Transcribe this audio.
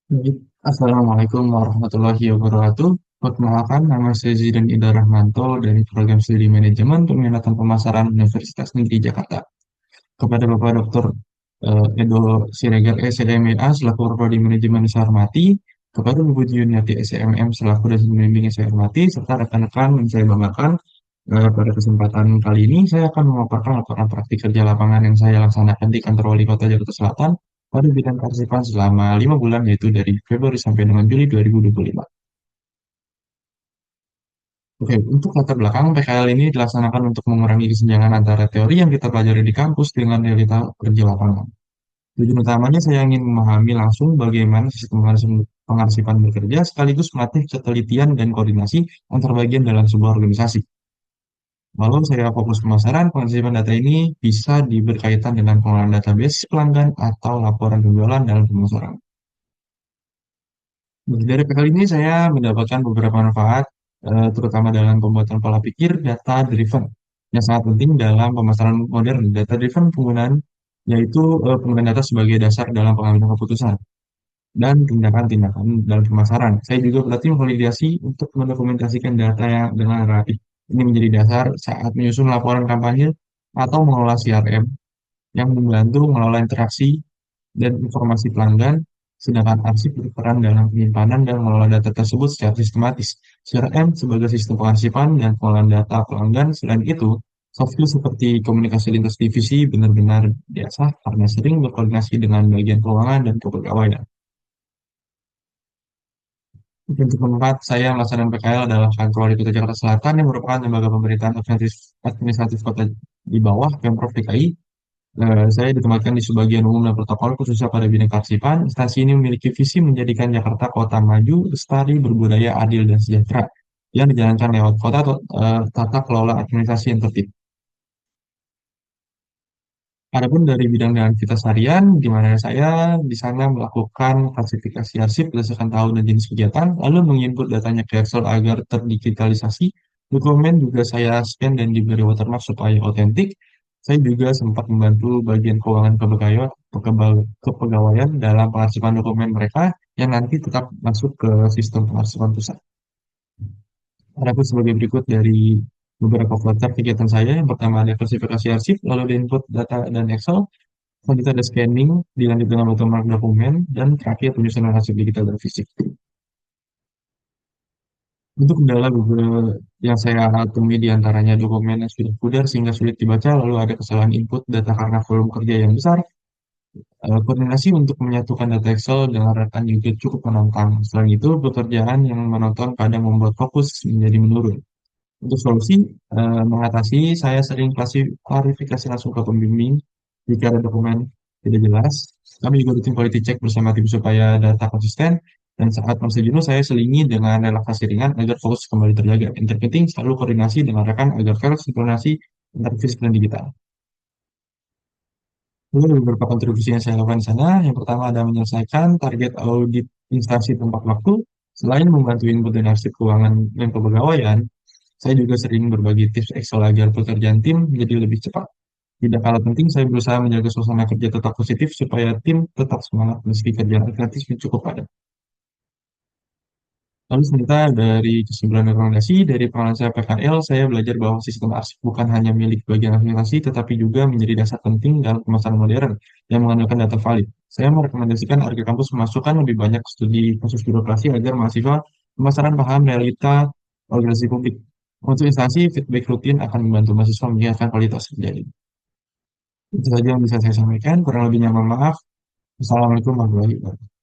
Baik. Assalamualaikum warahmatullahi wabarakatuh. Perkenalkan, nama saya Zidan Ida Rahmanto dari Program Studi Manajemen Peminatan Pemasaran Universitas Negeri Jakarta. Kepada Bapak Dr. Edo Siregar SMA selaku Prodi Manajemen saya hormati, kepada Ibu Juniati SMM selaku dosen pembimbing yang saya hormati, serta rekan-rekan yang saya banggakan, pada kesempatan kali ini saya akan memaparkan laporan praktik kerja lapangan yang saya laksanakan di kantor Wali Kota Jakarta Selatan pada bidang kearsipan selama 5 bulan, yaitu dari Februari sampai dengan Juli 2025. Oke, untuk latar belakang PKL ini dilaksanakan untuk mengurangi kesenjangan antara teori yang kita pelajari di kampus dengan realita kerja lapangan. Tujuan utamanya saya ingin memahami langsung bagaimana sistem pengarsipan bekerja sekaligus melatih ketelitian dan koordinasi antar bagian dalam sebuah organisasi. Walau saya fokus pemasaran, pengarsipan data ini bisa berkaitan dengan pengelolaan database pelanggan atau laporan penjualan dalam pemasaran. Dari PKL ini saya mendapatkan beberapa manfaat, terutama dalam pembuatan pola pikir data driven yang sangat penting dalam pemasaran modern. Data driven penggunaan yaitu penggunaan data sebagai dasar dalam pengambilan keputusan dan tindakan-tindakan dalam pemasaran. Saya juga berarti memvalidasi untuk mendokumentasikan data yang dengan rapi. Ini menjadi dasar saat menyusun laporan kampanye atau mengelola CRM yang membantu mengelola interaksi dan informasi pelanggan, sedangkan arsip berperan dalam penyimpanan dan mengelola data tersebut secara sistematis. CRM sebagai sistem pengarsipan dan pengelolaan data pelanggan. Selain itu, soft skill seperti komunikasi lintas divisi benar-benar diasah karena sering berkoordinasi dengan bagian keuangan dan kepegawaian. Untuk tempat saya melaksanakan PKL adalah kantor di Kota Jakarta Selatan yang merupakan lembaga pemerintahan administratif kota di bawah Pemprov DKI. Saya ditempatkan di sebagian umum dan protokol khususnya pada bidang kearsipan. Instansi ini memiliki visi menjadikan Jakarta kota maju, lestari, berbudaya, adil, dan sejahtera yang dijalankan lewat tata kelola administrasi yang tertib. Adapun dari bidang dan aktivitas harian, di mana saya di sana melakukan klasifikasi arsip berdasarkan tahun dan jenis kegiatan, lalu menginput datanya ke Excel agar terdigitalisasi. Dokumen juga saya scan dan diberi watermark supaya otentik. Saya juga sempat membantu bagian keuangan kepegawaian dalam pengarsipan dokumen mereka yang nanti tetap masuk ke sistem pengarsipan pusat. Adapun sebagai berikut dari beberapa flowchart kegiatan saya, yang pertama ada klasifikasi arsip, lalu ada input data dan Excel. Selanjutnya ada scanning, dilanjut dengan watermark dokumen, dan terakhir penyusunan hasil digital dan fisik. Untuk kendala yang saya temui di antaranya dokumen yang sudah pudar sehingga sulit dibaca, lalu ada kesalahan input data karena volume kerja yang besar. Koordinasi untuk menyatukan data Excel dengan rekan juga cukup menantang. Selain itu, pekerjaan yang menonton kadang membuat fokus menjadi menurun. Untuk solusi mengatasi, saya sering klarifikasi langsung ke pembimbing jika ada dokumen tidak jelas. Kami juga rutin quality check bersama tim supaya data konsisten. Dan saat merasa jenuh, saya selingi dengan relaksasi ringan agar fokus kembali terjaga. Yang terpenting selalu koordinasi dengan rekan agar sinkronasi antar fisik dan digital. Lalu ada beberapa kontribusi yang saya lakukan di sana. Yang pertama ada menyelesaikan target audit instansi tempat waktu. Selain membantu input dan arsip keuangan dan kepegawaian, saya juga sering berbagi tips Excel agar pekerjaan tim menjadi lebih cepat. Tidak kalah penting, saya berusaha menjaga suasana kerja tetap positif supaya tim tetap semangat meski kerjaan kreatif cukup padat. Lalu sebentar dari kesimpulan rekomendasi dari pengalaman saya PKL, saya belajar bahwa sistem arsip bukan hanya milik bagian administrasi, tetapi juga menjadi dasar penting dalam pemasaran modern yang mengandalkan data valid. Saya merekomendasikan agar kampus memasukkan lebih banyak studi kasus birokrasi agar mahasiswa pemasaran paham realita organisasi publik. Untuk instansi, feedback rutin akan membantu mahasiswa meningkatkan kualitas kerja ini. Itu saja yang bisa saya sampaikan. Kurang lebihnya mohon maaf. Assalamualaikum warahmatullahi wabarakatuh.